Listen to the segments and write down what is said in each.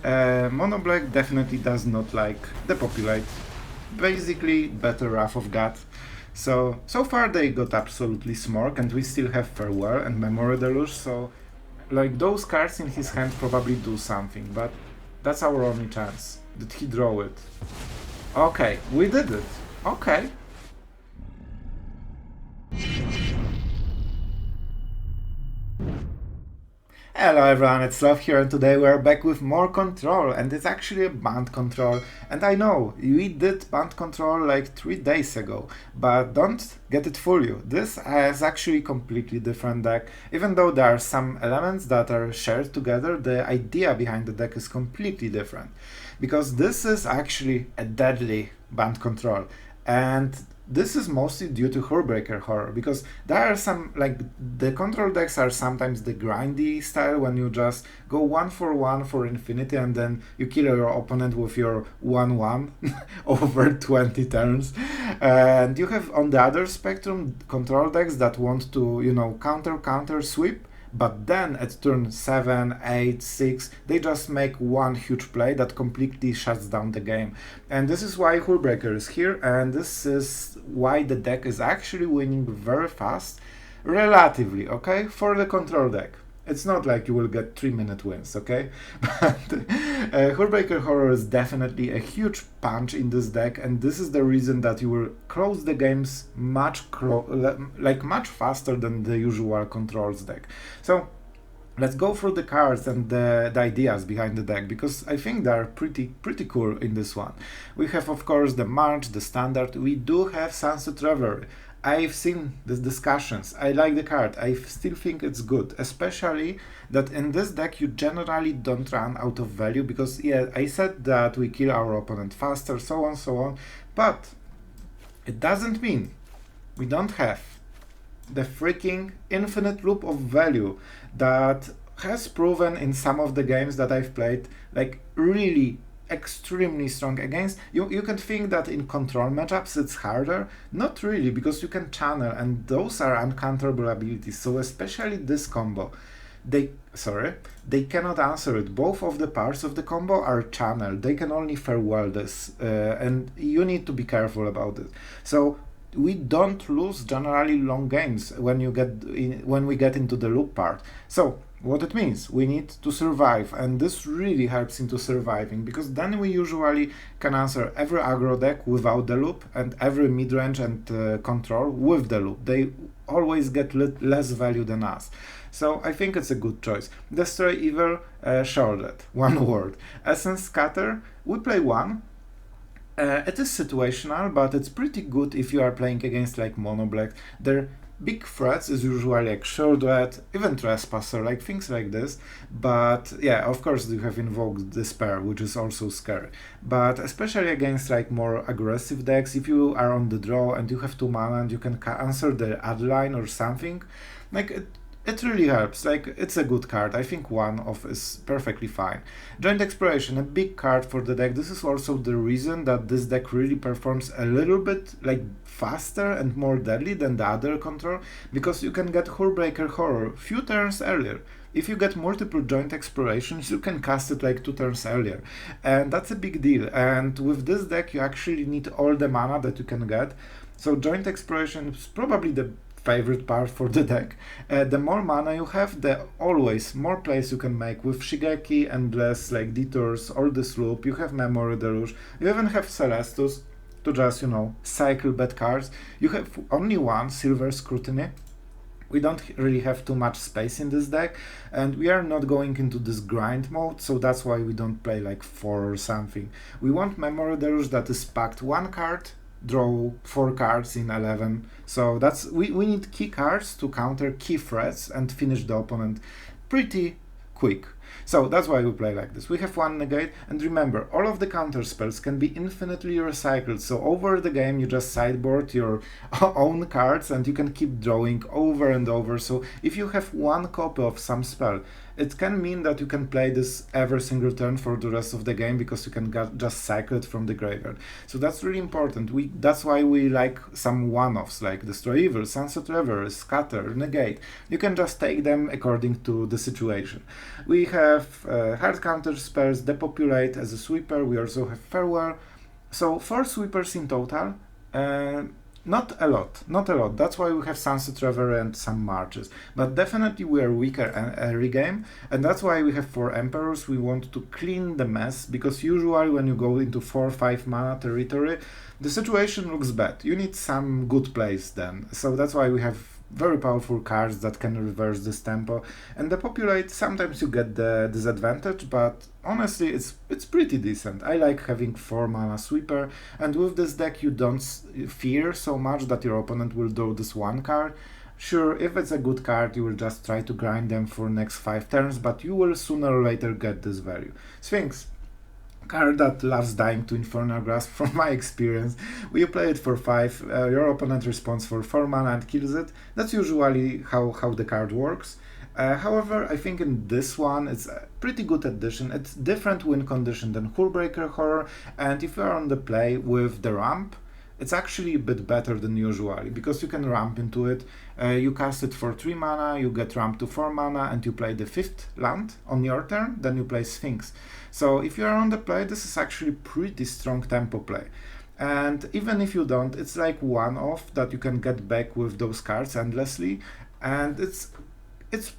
Mono Black definitely does not like Depopulate. Basically, better Wrath of God. So far they got absolutely Smork, and we still have Farewell and Memory Deluge, so like those cards in his hand probably do something, but that's our only chance. Did he draw it? Okay, we did it. Okay. Hello everyone, it's Sloth here, and today we're back with more control, and it's actually a Bant control. And I know, we did Bant control like 3 days ago, but don't get it fool you, this is actually a completely different deck. Even though there are some elements that are shared together, the idea behind the deck is completely different. Because this is actually a deadly Bant control, and this is mostly due to Hullbreaker Horror, because there are some, like, the control decks are sometimes the grindy style, when you just go 1 for infinity and then you kill your opponent with your 1/1 over 20 turns. And you have on the other spectrum control decks that want to, you know, counter sweep, but then at turn 7, 8, 6, they just make one huge play that completely shuts down the game. And this is why Hullbreaker is here, and this is why the deck is actually winning very fast, relatively, okay, for the control deck. It's not like you will get 3-minute wins, okay? But Hullbreaker Horror is definitely a huge punch in this deck, and this is the reason that you will close the games much faster than the usual controls deck. So let's go through the cards and the ideas behind the deck, because I think they are pretty cool in this one. We have, of course, the March, the standard. We do have Sunset Revelry. I've seen the discussions, I like the card, I still think it's good, especially that in this deck you generally don't run out of value, because yeah, I said that we kill our opponent faster, so on, but it doesn't mean we don't have the freaking infinite loop of value that has proven in some of the games that I've played, like really extremely strong against. You can think that in control matchups it's harder. Not really, because you can channel, and those are uncounterable abilities. So especially this combo, they cannot answer it. Both of the parts of the combo are channeled. They can only farewell this, and you need to be careful about it. So we don't lose generally long games when we get into the loop part. So what it means, we need to survive, and this really helps into surviving, because then we usually can answer every aggro deck without the loop, and every midrange and control with the loop. They always get less value than us. So I think it's a good choice. Destroy Evil, Shrouded, one word. Essence Scatter, we play one. It is situational, but it's pretty good if you are playing against like Mono Black. Their big threats is usually like Shrouded, even Trespasser, like things like this. But yeah, of course you have Invoked Despair, which is also scary. But especially against like more aggressive decks, if you are on the draw and you have 2 mana and you can answer the ad line or something, like it really helps. Like, it's a good card. I think 1 off is perfectly fine. Joint Exploration, a big card for the deck. This is also the reason that this deck really performs a little bit like faster and more deadly than the other control, because you can get Hullbreaker Horror few turns earlier. If you get multiple Joint Explorations, you can cast it like 2 turns earlier, and that's a big deal. And with this deck you actually need all the mana that you can get, so Joint Exploration is probably the favorite part for the deck. The more mana you have, the always more plays you can make with Shigeki, Endless, like Detours, or this loop. You have Memory Deluge, you even have Celestus to just, you know, cycle bad cards. You have only 1 Silver Scrutiny. We don't really have too much space in this deck, and we are not going into this grind mode, so that's why we don't play like 4 or something. We want Memory Deluge that is packed 1 card, draw 4 cards in 11. So that's we need key cards to counter key threats and finish the opponent pretty quick. So that's why we play like this. We have 1 Negate, and remember, all of the counter spells can be infinitely recycled, so over the game you just sideboard your own cards and you can keep drawing over and over. So if you have 1 copy of some spell it can mean that you can play this every single turn for the rest of the game because you can just cycle it from the graveyard. So that's really important. That's why we like some one-offs like Destroy Evil, Sunset Revelry, Scatter, Negate. You can just take them according to the situation. We have hard counter spells, Depopulate as a sweeper. We also have Farewell. So 4 sweepers in total. Not a lot. That's why we have Sunset Revelry and some marches. But definitely we are weaker every game, and that's why we have 4 Emperors. We want to clean the mess, because usually when you go into 4 or 5 mana territory, the situation looks bad. You need some good plays then. So that's why we have very powerful cards that can reverse this tempo. And Depopulate, sometimes you get the disadvantage, but honestly it's pretty decent. I like having 4 mana sweeper, and with this deck you don't fear so much that your opponent will draw this 1 card. Sure, if it's a good card you will just try to grind them for next 5 turns, but you will sooner or later get this value. Sphinx, card that loves dying to Infernal Grasp from my experience. You play it for 5, your opponent responds for 4 mana and kills it. That's usually how the card works. However, I think in this one it's a pretty good addition. It's different win condition than Hullbreaker Horror, and if you are on the play with the ramp, it's actually a bit better than usually, because you can ramp into it. You cast it for 3 mana, you get ramp to 4 mana, and you play the 5th land on your turn, then you play Sphinx. So if you are on the play, this is actually pretty strong tempo play. And even if you don't, it's like one-off that you can get back with those cards endlessly, and it's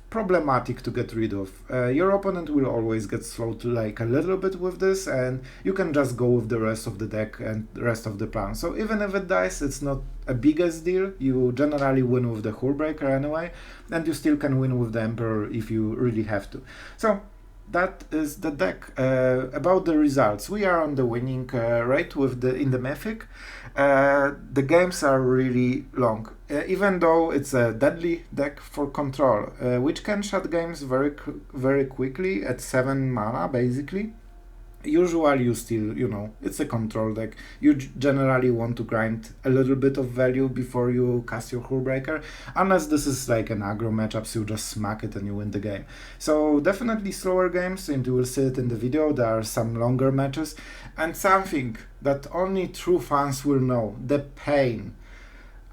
problematic to get rid of. Your opponent will always get slowed like a little bit with this, and you can just go with the rest of the deck and the rest of the plan. So even if it dies, it's not a biggest deal. You generally win with the Hullbreaker anyway, and you still can win with the Emperor if you really have to. So that is the deck. About the results, we are on the winning rate with in the Mythic. The games are really long, even though it's a deadly deck for control, which can shut games very quickly at 7 mana basically. Usually you still, it's a control deck. You generally want to grind a little bit of value before you cast your Hullbreaker, unless this is like an aggro matchup, so you just smack it and you win the game. So definitely slower games, and you will see it in the video. There are some longer matches, and something that only true fans will know, the pain.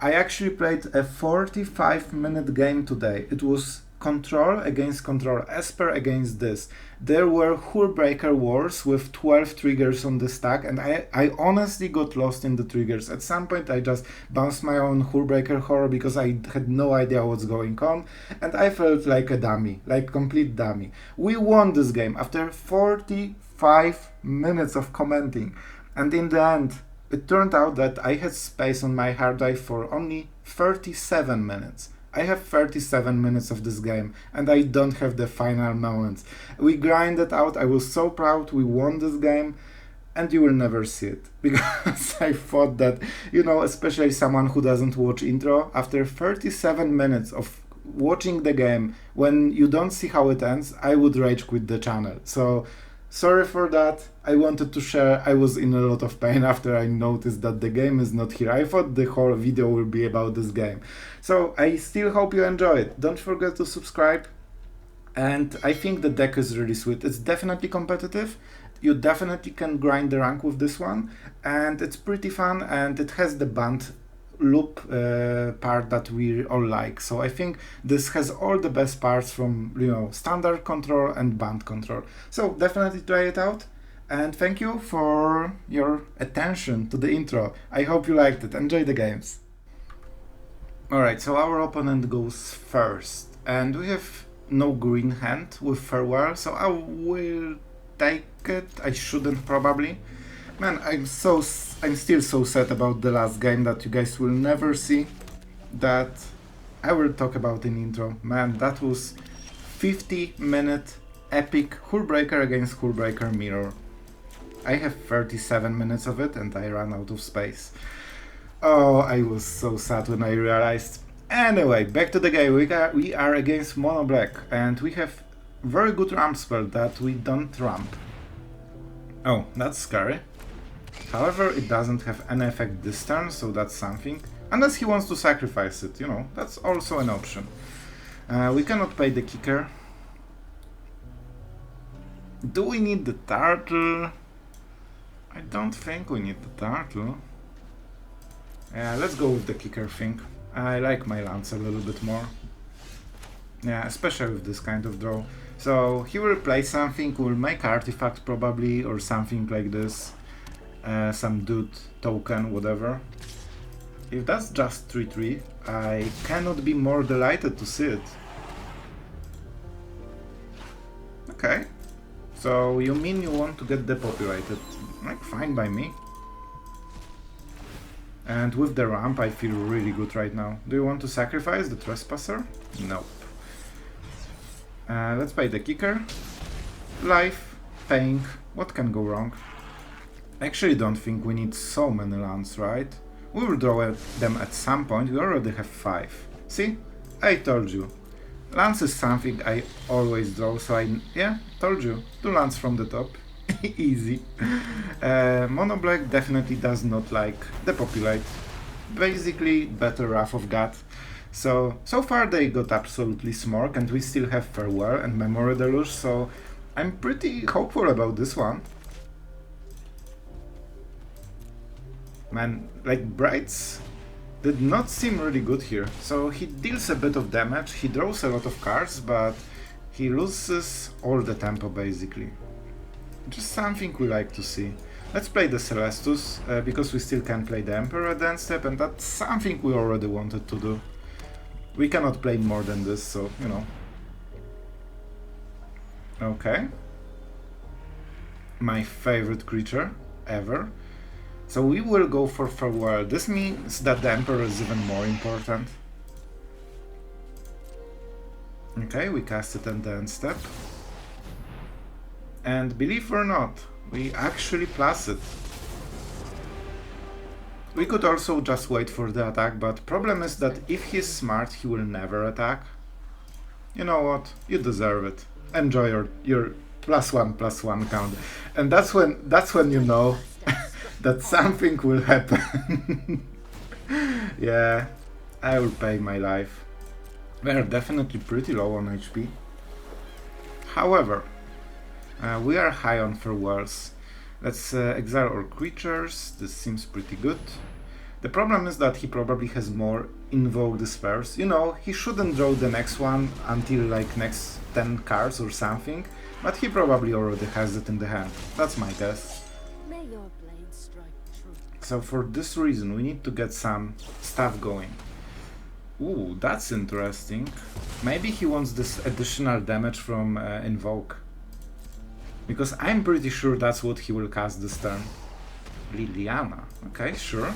I actually played a 45-minute game today. It was control against control, Esper against this. There were Hullbreaker wars with 12 triggers on the stack, and I honestly got lost in the triggers. At some point I just bounced my own Hullbreaker Horror because I had no idea what's going on, and I felt like a dummy, like complete dummy. We won this game after 45 minutes of commenting, and in the end it turned out that I had space on my hard drive for only 37 minutes. I have 37 minutes of this game, and I don't have the final moments. We grinded out, I was so proud, we won this game, and you will never see it. Because I thought that, especially someone who doesn't watch intro, after 37 minutes of watching the game, when you don't see how it ends, I would rage quit the channel. So, sorry for that. I wanted to share. I was in a lot of pain after I noticed that the game is not here. I thought the whole video will be about this game. So I still hope you enjoy it. Don't forget to subscribe. And I think the deck is really sweet. It's definitely competitive. You definitely can grind the rank with this one. And it's pretty fun, and it has the Bant loop part that we all like. So I think this has all the best parts from standard control and Bant control. So definitely try it out, and thank you for your attention to the intro. I hope you liked it. Enjoy the games. Alright, so our opponent goes first, and we have no green hand with Farewell, so I will take it. I shouldn't probably. Man, I'm still so sad about the last game that you guys will never see, that I will talk about in intro. Man, that was 50-minute epic Hullbreaker against Hullbreaker mirror. I have 37 minutes of it and I ran out of space. Oh, I was so sad when I realized. Anyway, back to the game. We are against Mono Black, and we have very good ramp spell that we don't ramp. Oh, that's scary. However, it doesn't have any effect this turn, so that's something. Unless he wants to sacrifice it, that's also an option. We cannot pay the kicker. Do we need the turtle? I don't think we need the turtle. Yeah, let's go with the kicker thing. I like my lance a little bit more. Yeah, especially with this kind of draw. So he will play something, will make artifact probably, or something like this. Some dude, token, whatever. If that's just 3-3, I cannot be more delighted to see it. Okay. So you mean you want to get depopulated? Like, fine by me. And with the ramp I feel really good right now. Do you want to sacrifice the trespasser? Nope. Let's play the kicker. Life, paying, what can go wrong? I actually don't think we need so many lands, right? We will draw them at some point, we already have 5. See? I told you. Lands is something I always draw, so yeah, told you. 2 lands from the top. Easy. Mono black definitely does not like Depopulate. Basically, better Wrath of God. So far they got absolutely smork, and we still have Farewell and Memory Deluge, so I'm pretty hopeful about this one. Man, like, Brights did not seem really good here. So he deals a bit of damage, he draws a lot of cards, but he loses all the tempo basically. Just something we like to see. Let's play the Celestus, because we still can play the Emperor at the end step, and that's something we already wanted to do. We cannot play more than this, so, you know. Okay. My favorite creature ever. So we will go for Farewell. This means that the Emperor is even more important. Okay, we cast it at the end step. And believe it or not, we actually plus it. We could also just wait for the attack, but problem is that if he's smart, he will never attack. You know what? You deserve it. Enjoy your +1/+1 count. And that's when you know that something will happen. Yeah, I will pay my life. We are definitely pretty low on HP. However, we are high on farewells. Let's exile our creatures. This seems pretty good. The problem is that he probably has more invoke despairs. You know, he shouldn't draw the next one until like next 10 cards or something, but he probably already has it in the hand. That's my guess. May your blade strike true. So for this reason we need to get some stuff going. Ooh, that's interesting. Maybe he wants this additional damage from invoke. Because I'm pretty sure that's what he will cast this turn. Liliana. Okay, sure.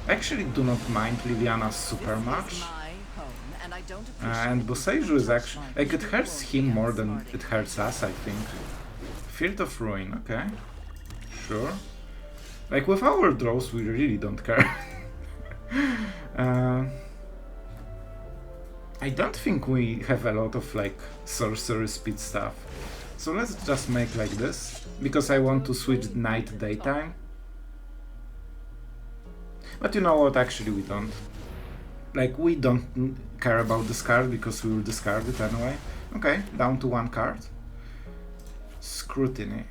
I actually do not mind Liliana super much. And Boseiju is actually... like, it hurts him more than it hurts us, I think. Field of Ruin, okay. Sure. Like, with our draws, we really don't care. I don't think we have a lot of, like, sorcery speed stuff. So let's just make like this, because I want to switch night daytime. But you know what, actually we don't. Like, we don't care about this card because we will discard it anyway. Okay, down to 1 card. Scrutiny.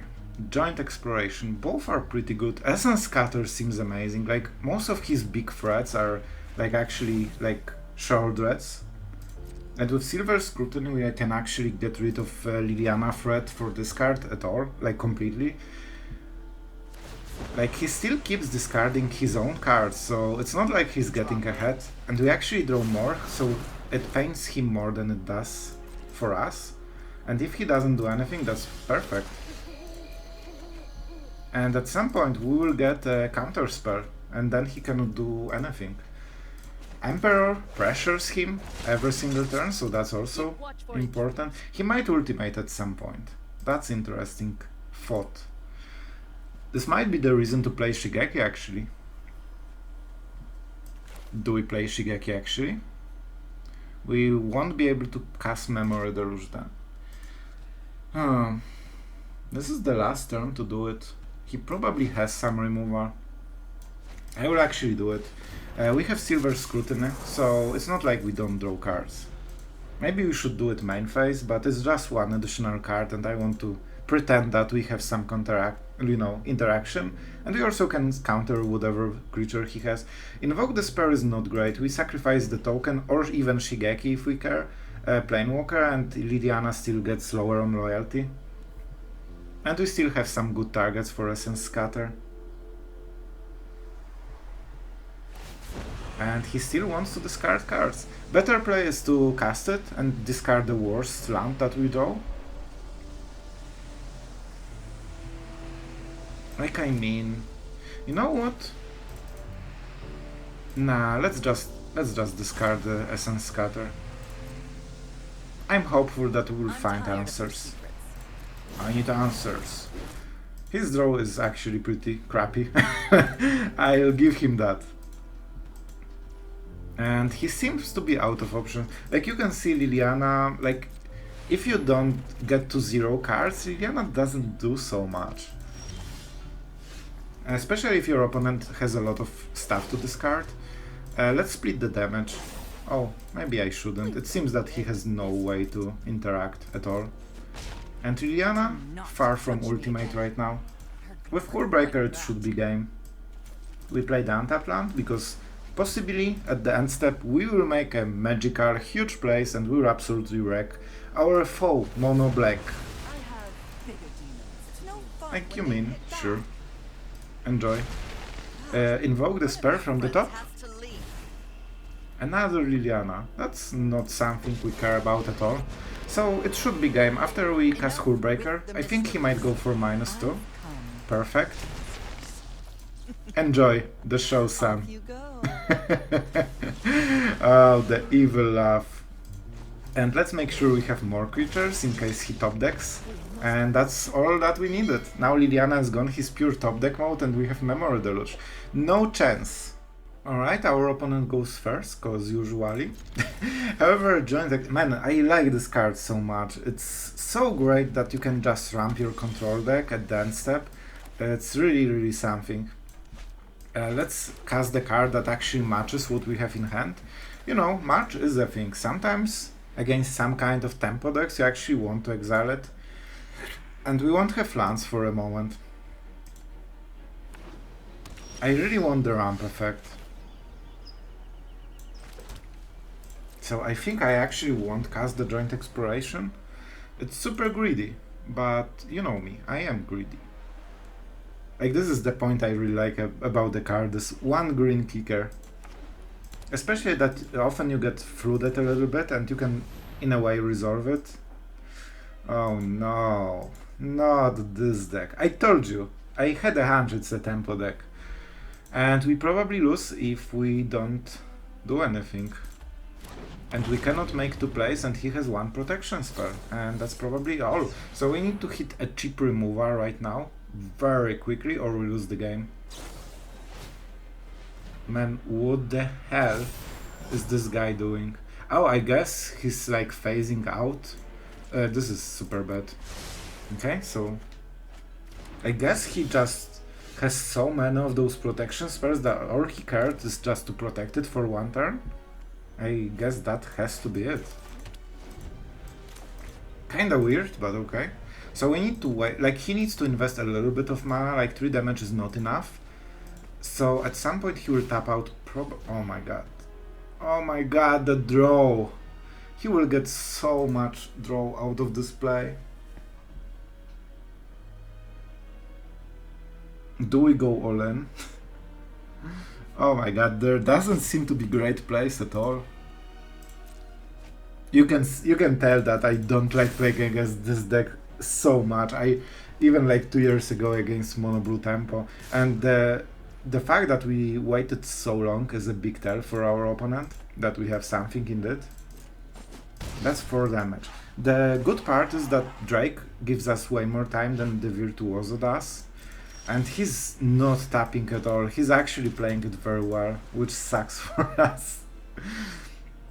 Joint Exploration, both are pretty good. Essence Scatter seems amazing, like most of his big threats are like actually like short threats. And with Silver Scrutiny we can actually get rid of Liliana threat for this card at all, like completely. Like, he still keeps discarding his own cards, so it's not like he's getting ahead. And we actually draw more, so it pains him more than it does for us. And if he doesn't do anything, that's perfect. And at some point we will get a counter spell, and then he cannot do anything. Emperor pressures him every single turn, so that's also important. He might ultimate at some point. That's interesting thought. This might be the reason to play Shigeki, actually. Do we play Shigeki, actually? We won't be able to cast Memory Deluge then. This is the last turn to do it. He probably has some removal. I will actually do it. We have Silver Scrutiny, so it's not like we don't draw cards. Maybe we should do it main phase, but it's just 1 additional card and I want to pretend that we have some interaction, and we also can counter whatever creature he has. Invoke Despair is not great. We sacrifice the token, or even Shigeki if we care, Planewalker, and Liliana still gets lower on loyalty. And we still have some good targets for Essence Scatter. And he still wants to discard cards. Better play is to cast it and discard the worst land that we draw. Like, I mean, you know what? Nah, let's just discard the Essence Scatter. I'm hopeful that we'll find answers. I need answers. His draw is actually pretty crappy. I'll give him that. And he seems to be out of options. Like, you can see Liliana, like, if you don't get to 0 cards, Liliana doesn't do so much. Especially if your opponent has a lot of stuff to discard. Let's split the damage. Oh, maybe I shouldn't. It seems that he has no way to interact at all. And Liliana, far from ultimate right now. With Hullbreaker it should be game. We play the untap land because possibly at the end step we will make a magical huge plays and we will absolutely wreck our foe mono black. Like you mean, sure. Enjoy. Invoke Despair from the top. Another Liliana. That's not something we care about at all. So it should be game. After we cast Hullbreaker, I think he might go for -2. Perfect. Enjoy the show, son. Oh, the evil laugh. And let's make sure we have more creatures in case he top decks. And that's all that we needed. Now Liliana has gone his pure top deck mode and we have Memory Deluge. No chance. Alright, our opponent goes first, cause usually. However, joint deck, man, I like this card so much. It's so great that you can just ramp your control deck at the end step. It's really something. Let's cast the card that actually matches what we have in hand. You know, match is a thing. Sometimes, against some kind of tempo decks, you actually want to exile it. And we won't have lands for a moment. I really want the ramp effect. So I think I actually won't cast the Joint Exploration. It's super greedy, but you know me, I am greedy. Like, this is the point I really like about the card, this one green kicker. Especially that often you get flooded a little bit and you can, in a way, resolve it. Oh no, not this deck. I told you, I had a hunch it's a tempo deck. And we probably lose if we don't do anything. And we cannot make 2 plays and he has 1 protection spell. And that's probably all. So we need to hit a cheap removal right now, very quickly, or we lose the game. Man, what the hell is this guy doing? Oh, I guess he's like phasing out. This is super bad. Okay, so I guess he just has so many of those protection spells that all he cared is just to protect it for 1 turn. I guess that has to be it. Kinda weird, but okay. So we need to wait, like he needs to invest a little bit of mana, like 3 damage is not enough. So at some point he will tap out oh my god. Oh my god, the draw! He will get so much draw out of this play. Do we go all in? Oh my god, there doesn't seem to be great plays at all. You can tell that I don't like playing against this deck so much. I even like 2 years ago against Mono Blue Tempo, and the fact that we waited so long is a big tell for our opponent that we have something in it. That's 4 damage. The good part is that Drake gives us way more time than the Virtuoso does. And he's not tapping at all, he's actually playing it very well, which sucks for us.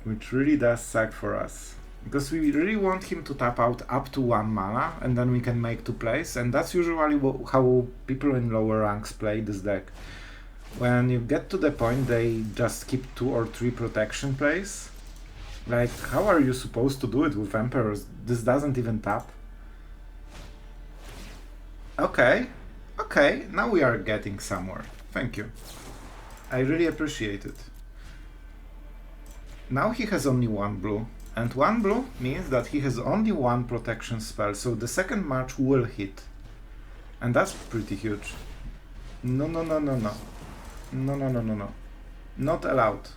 Which really does suck for us. Because we really want him to tap out up to 1 mana, and then we can make 2 plays, and that's usually how people in lower ranks play this deck. When you get to the point they just keep 2 or 3 protection plays. Like, how are you supposed to do it with Emperors? This doesn't even tap. Okay, okay, now we are getting somewhere. Thank you. I really appreciate it. Now he has only one blue, and one blue means that he has only one protection spell, so the second march will hit. And that's pretty huge. No, no, no, no, no. No, no, no, no, no. Not allowed.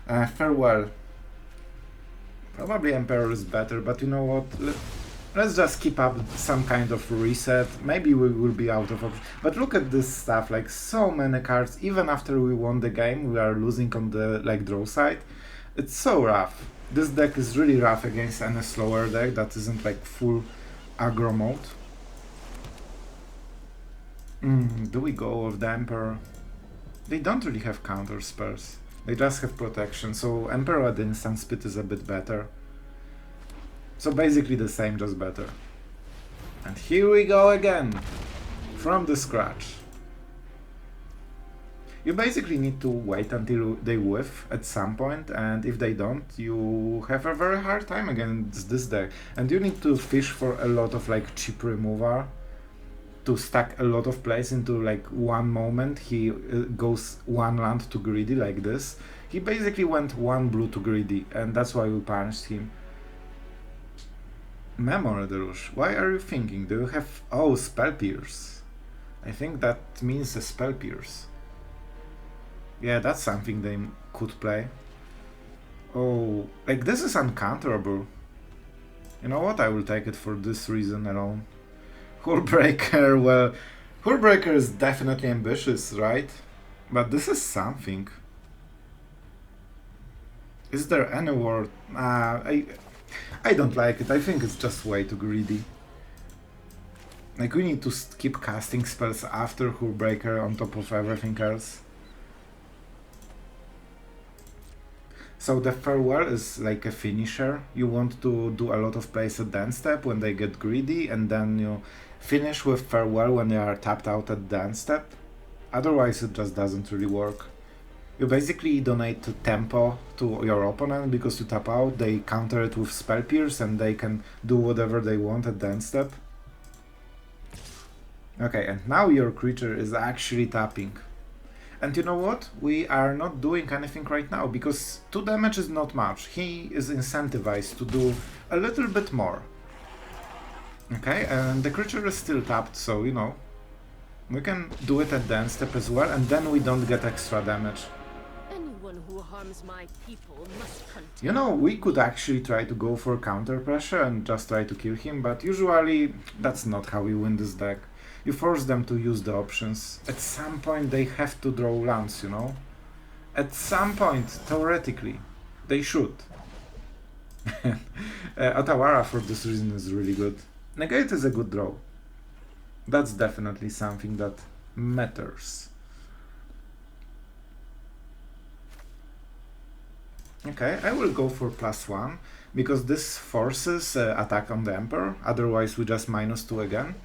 Farewell. Probably Emperor is better, but you know what? Let's just keep up some kind of reset. Maybe we will be out of options. But look at this stuff, like so many cards. Even after we won the game, we are losing on the draw side. It's so rough. This deck is really rough against any slower deck that isn't like full aggro mode. Do we go with the Emperor? They don't really have counter spells. They just have protection, so Emperor at the instant speed is a bit better. So basically the same, just better. And here we go again, from the scratch. You basically need to wait until they whiff at some point, and if they don't, you have a very hard time against this deck. And you need to fish for a lot of cheap removal to stack a lot of plays into one moment. He goes one land to greedy like this. He basically went one blue to greedy, and that's why we punished him. Memory Deluge, why are you thinking? Do you have... oh, Spell Pierce. I think that means a Spell Pierce. Yeah, that's something they could play. Oh, this is uncounterable. You know what, I will take it for this reason alone. Hullbreaker, well, Hullbreaker is definitely ambitious, right? But this is something. Is there any word? I don't like it. I think it's just way too greedy. We need to keep casting spells after Hullbreaker on top of everything else. So the Farewell is like a finisher. You want to do a lot of plays at the end step when they get greedy, and then you finish with Farewell when they are tapped out at the end step. Otherwise it just doesn't really work. You basically donate tempo to your opponent because you tap out, they counter it with Spell Pierce, and they can do whatever they want at the end step. Okay, and now your creature is actually tapping. And you know what? We are not doing anything right now, because 2 damage is not much. He is incentivized to do a little bit more. Okay, and the creature is still tapped, so you know, we can do it at the end step as well, and then we don't get extra damage. Anyone who harms my people must continue. You know, we could actually try to go for counter pressure and just try to kill him, but usually that's not how we win this deck. You force them to use the options. At some point they have to draw lands, you know? At some point, theoretically, they should. Otawara for this reason is really good. Negate is a good draw. That's definitely something that matters. Okay, I will go for +1, because this forces attack on the Emperor, otherwise we just -2 again.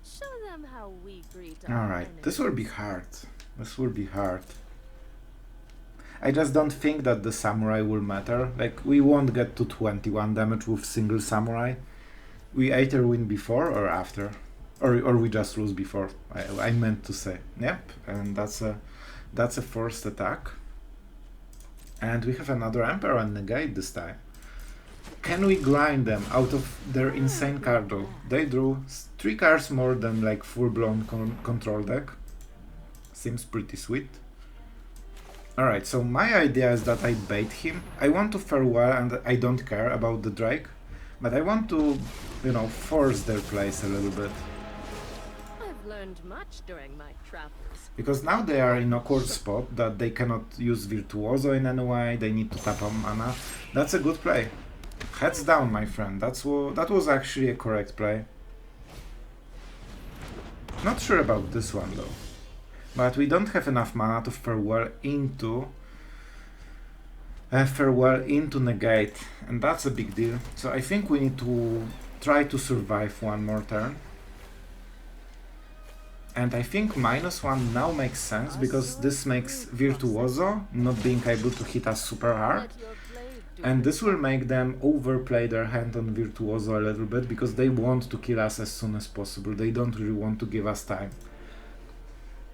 Show them how we greet our Alright, enemies. this will be hard. This will be hard. I just don't think that the Samurai will matter. We won't get to 21 damage with single Samurai. We either win before or after. Or we just lose before, I meant to say. Yep, and that's a forced attack. And we have another Emperor and Negate this time. Can we grind them out of their insane card though? They drew 3 cards more than full-blown control deck. Seems pretty sweet. Alright, so my idea is that I bait him. I want to Farewell and I don't care about the Drake. But I want to, you know, force their plays a little bit. I've learned much during my travels. Because now they are in an awkward spot that they cannot use Virtuoso in any way, they need to tap on mana. That's a good play. Heads down, my friend. That was actually a correct play. Not sure about this one though. But we don't have enough mana to Farewell into Negate, and that's a big deal. So I think we need to try to survive one more turn. And I think -1 now makes sense, because this makes Virtuoso not being able to hit us super hard. Let your blade And this will make them overplay their hand on Virtuoso a little bit, because they want to kill us as soon as possible. They don't really want to give us time.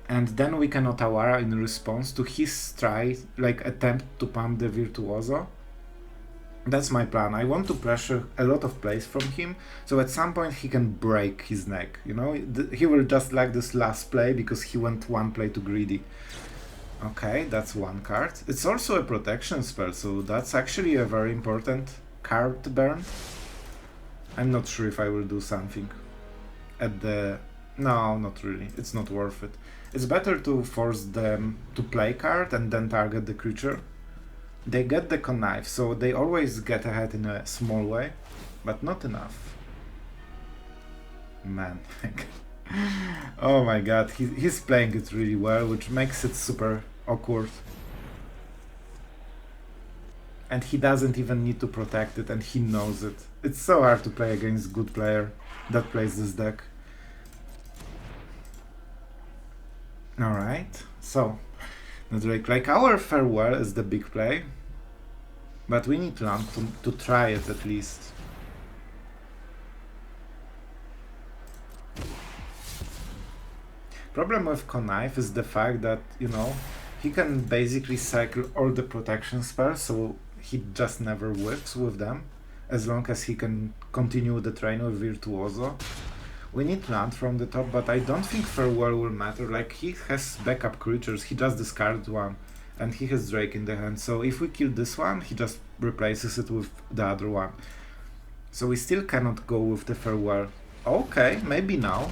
And then we can Otawara in response to his attempt to pump the Virtuoso. That's my plan. I want to pressure a lot of plays from him, so at some point he can break his neck, you know? He will just like this last play because he went one play too greedy. Okay, that's one card. It's also a protection spell, so that's actually a very important card burn. I'm not sure if I will do something at the... No, not really. It's not worth it. It's better to force them to play card and then target the creature. They get the connive, so they always get ahead in a small way, but not enough. Man, oh my god, he's playing it really well, which makes it super awkward. And he doesn't even need to protect it, and he knows it. It's so hard to play against a good player that plays this deck. Alright, so like our farewell is the big play, but we need land to try it at least. Problem with connive is the fact that, you know, he can basically cycle all the protection spells, so he just never whiffs with them, as long as he can continue the train with Virtuoso. We need land from the top, but I don't think farewell will matter. Like, he has backup creatures, he just discards one, and he has Drake in the hand, so if we kill this one, he just replaces it with the other one. So we still cannot go with the farewell. Okay, maybe now.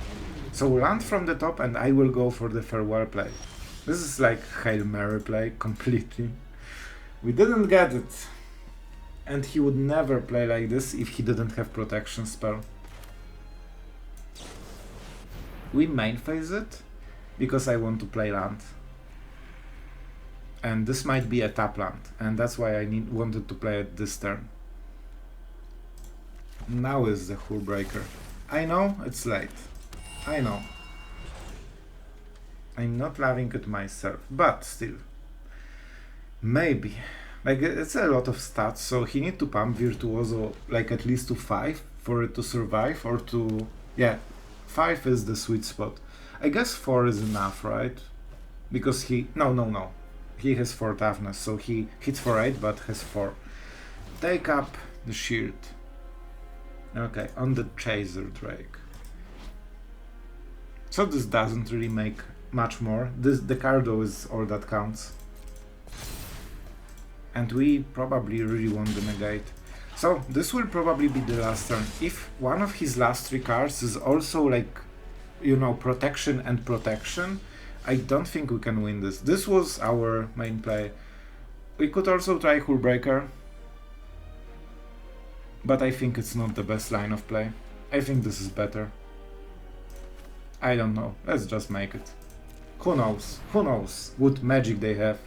So land from the top, and I will go for the farewell play. This is like Hail Mary play, completely. We didn't get it. And he would never play like this if he didn't have protection spell. We main phase it, because I want to play land. And this might be a tap land, and that's why I wanted to play it this turn. Now is the Hullbreaker. I know, it's late. I know. I'm not loving it myself, but still. Maybe. Like, it's a lot of stats, so he need to pump Virtuoso like at least to 5 for it to survive, or to... yeah, 5 is the sweet spot. I guess 4 is enough, right? Because he... No. He has 4 toughness, so he hits for 8 but has 4. Take up the shield. Okay, on the Chaser Drake. So this doesn't really make much more. The Cardo is all that counts. And we probably really want the Negate. So this will probably be the last turn. If one of his last 3 cards is also like, you know, protection and protection, I don't think we can win this. This was our main play. We could also try Hullbreaker, but I think it's not the best line of play. I think this is better. I don't know. Let's just make it. Who knows? Who knows what magic they have.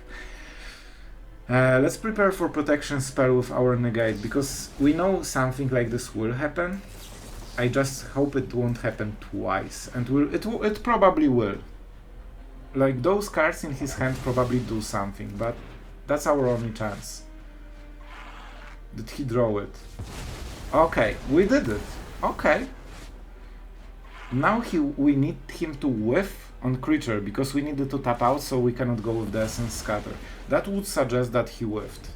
Let's prepare for protection spell with our Negate, because we know something like this will happen. I just hope it won't happen twice, and it probably will. Like, those cards in his hand probably do something, but that's our only chance. Did he draw it? Okay, we did it. Okay. Now we need him to whiff on creature, because we needed to tap out, so we cannot go with the Essence Scatter. That would suggest that he whiffed.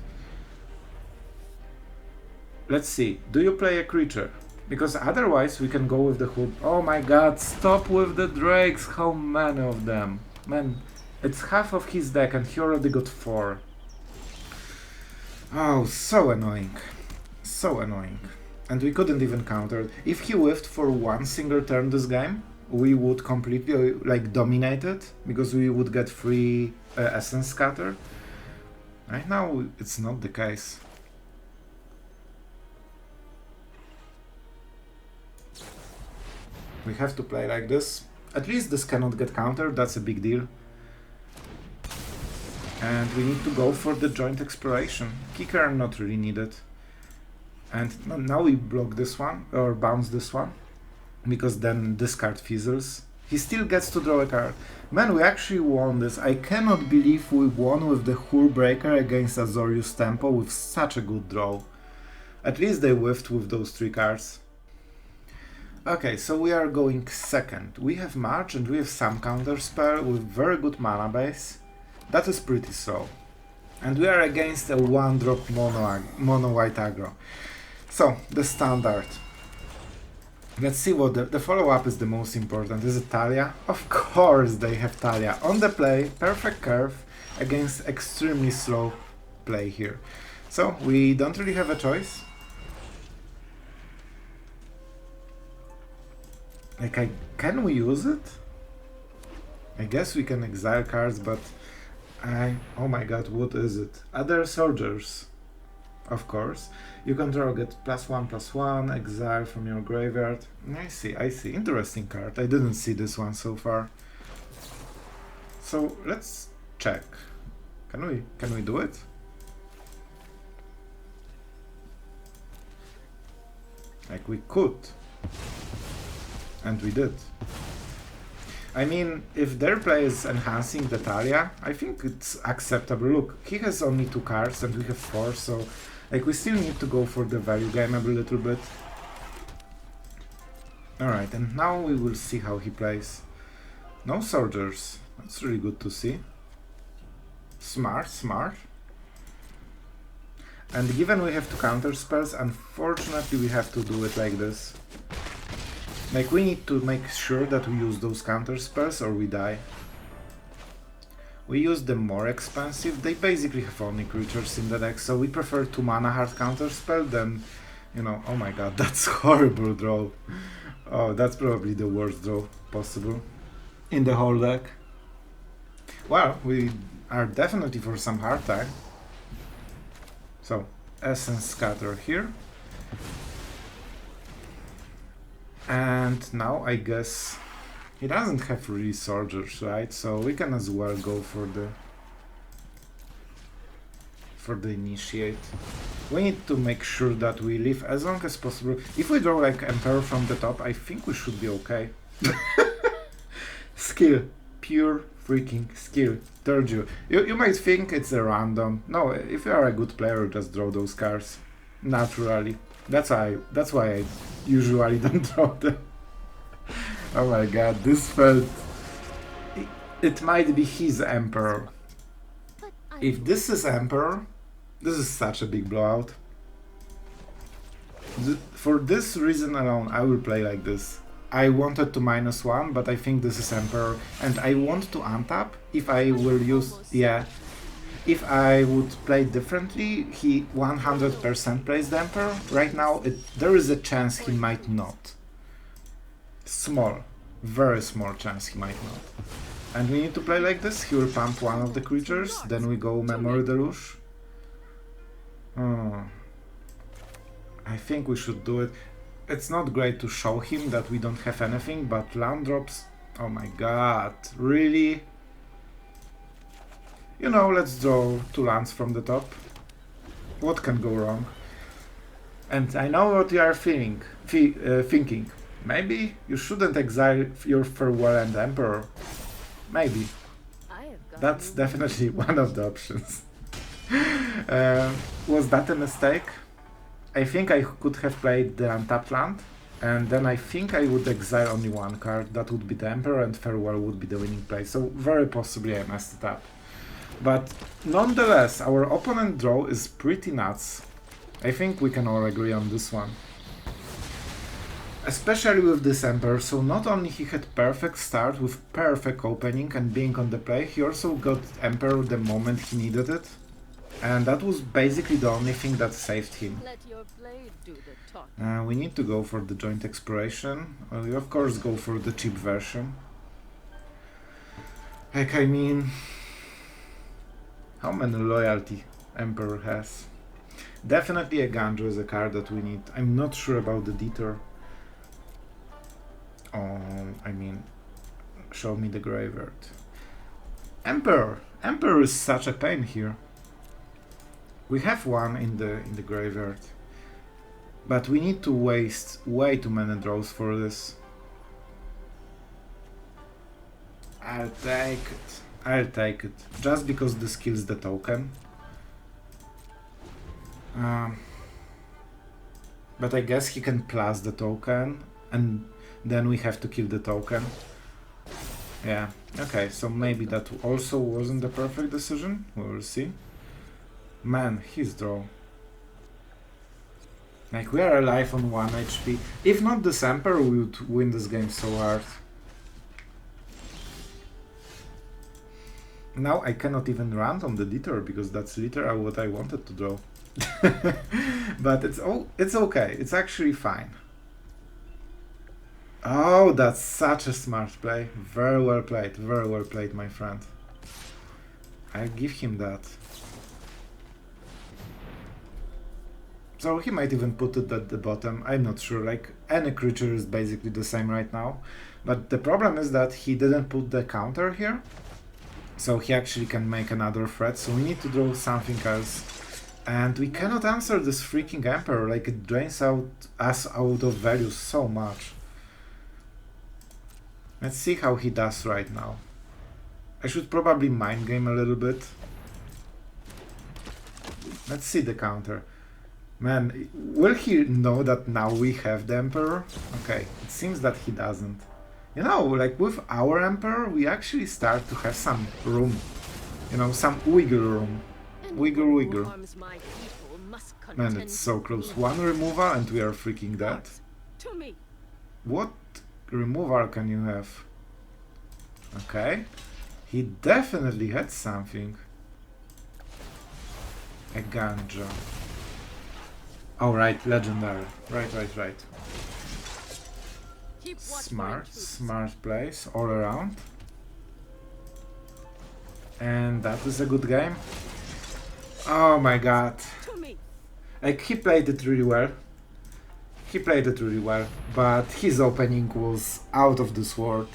Let's see, do you play a creature? Because otherwise we can go with the hood. Oh my god, stop with the drakes, how many of them? Man, it's half of his deck and he already got 4. Oh, so annoying. So annoying. And we couldn't even counter it. If he whiffed for one single turn this game, we would completely like dominate it, because we would get free Essence Scatter. Right now it's not the case. We have to play like this. At least this cannot get countered, that's a big deal. And we need to go for the joint exploration. Kicker not really needed. And now we block this one, or bounce this one, because then this card fizzles. He still gets to draw a card. Man, we actually won this. I cannot believe we won with the Hullbreaker against Azorius Tempo with such a good draw. At least they whiffed with those 3 cards. Okay, so we are going second. We have March and we have some counterspell with very good mana base. That is pretty slow. And we are against a 1-drop mono white aggro. So, the standard. Let's see what the follow-up is the most important. Is it Talia? Of course they have Talia. On the play, perfect curve against extremely slow play here. So we don't really have a choice. Like, can we use it? I guess we can exile cards, but oh my god, what is it? Other soldiers. Of course. You control get +1/+1, exile from your graveyard. I see. Interesting card. I didn't see this one so far. So let's check. Can we do it? Like we could. And we did. I mean, if their play is enhancing the Talia, I think it's acceptable. Look, he has only 2 cards and we have 4, so like we still need to go for the value game a little bit. Alright, and now we will see how he plays. No soldiers. That's really good to see. Smart. And given we have to counter spells, unfortunately we have to do it like this. Like we need to make sure that we use those counter spells or we die. We use the more expensive, they basically have only creatures in the deck, so we prefer 2 mana hard counterspell than, you know, oh my god, that's horrible draw. Oh, that's probably the worst draw possible in the whole deck. Well, we are definitely for some hard time. So, Essence Scatter here. And now I guess he doesn't have really soldiers, right? So we can as well go for the initiate. We need to make sure that we live as long as possible. If we draw like Emperor from the top, I think we should be okay. Skill. Pure freaking skill. Told you. You might think it's a random. No, if you are a good player, just draw those cards. Naturally. That's why I usually don't draw them. Oh my god, this felt... It might be his Emperor. If this is Emperor, this is such a big blowout. For this reason alone, I will play like this. I wanted to -1, but I think this is Emperor. And I want to untap if I will use... Yeah. If I would play differently, he 100% plays the Emperor. Right now, there is a chance he might not. Small. Very small chance he might not. And we need to play like this. He will pump one of the creatures, then we go Memory Deluge. Oh. I think we should do it. It's not great to show him that we don't have anything, but land drops... Oh my god, really? You know, let's draw 2 lands from the top. What can go wrong? And I know what you are thinking. Maybe you shouldn't exile your Farewell and Emperor. Maybe. That's definitely one of the options. Was that a mistake? I think I could have played the untapped land, and then I think I would exile only 1 card. That would be the Emperor, and Farewell would be the winning play. So very possibly I messed it up. But nonetheless, our opponent draw is pretty nuts. I think we can all agree on this one. Especially with this Emperor, so not only he had perfect start with perfect opening and being on the play, he also got Emperor the moment he needed it. And that was basically the only thing that saved him. Let your blade do the talking. We need to go for the joint exploration. We of course go for the cheap version. Like, I mean... How many loyalty Emperor has? Definitely a Ganjo is a card that we need. I'm not sure about the Detour. I mean, show me the graveyard. Emperor! Emperor is such a pain here. We have one in the graveyard. But we need to waste way too many draws for this. I'll take it. I'll take it. Just because this kills the token. But I guess he can plus the token, and then we have to kill the token. Yeah, okay, so maybe that also wasn't the perfect decision. We will see. Man, his draw. Like, we are alive on 1 HP. If not this Emperor, we would win this game so hard. Now I cannot even run on the Detour, because that's literally what I wanted to draw. But it's okay, it's actually fine. Oh, that's such a smart play. Very well played, my friend. I'll give him that. So he might even put it at the bottom, I'm not sure, like any creature is basically the same right now. But the problem is that he didn't put the counter here, so he actually can make another threat, so we need to draw something else. And we cannot answer this freaking Emperor, like it drains us out of value so much. Let's see how he does right now. I should probably mind game a little bit. Let's see the counter. Man, will he know that now we have the Emperor? Okay, it seems that he doesn't. You know, like with our Emperor, we actually start to have some room. You know, some wiggle room. Wiggle. Man, it's so close. One removal and we are freaking dead. What removal can you have? Okay. He definitely had something. A ganja. Oh, right, legendary. Right. Smart plays all around. And that is a good game. Oh my god. Like, he played it really well. But his opening was out of this world.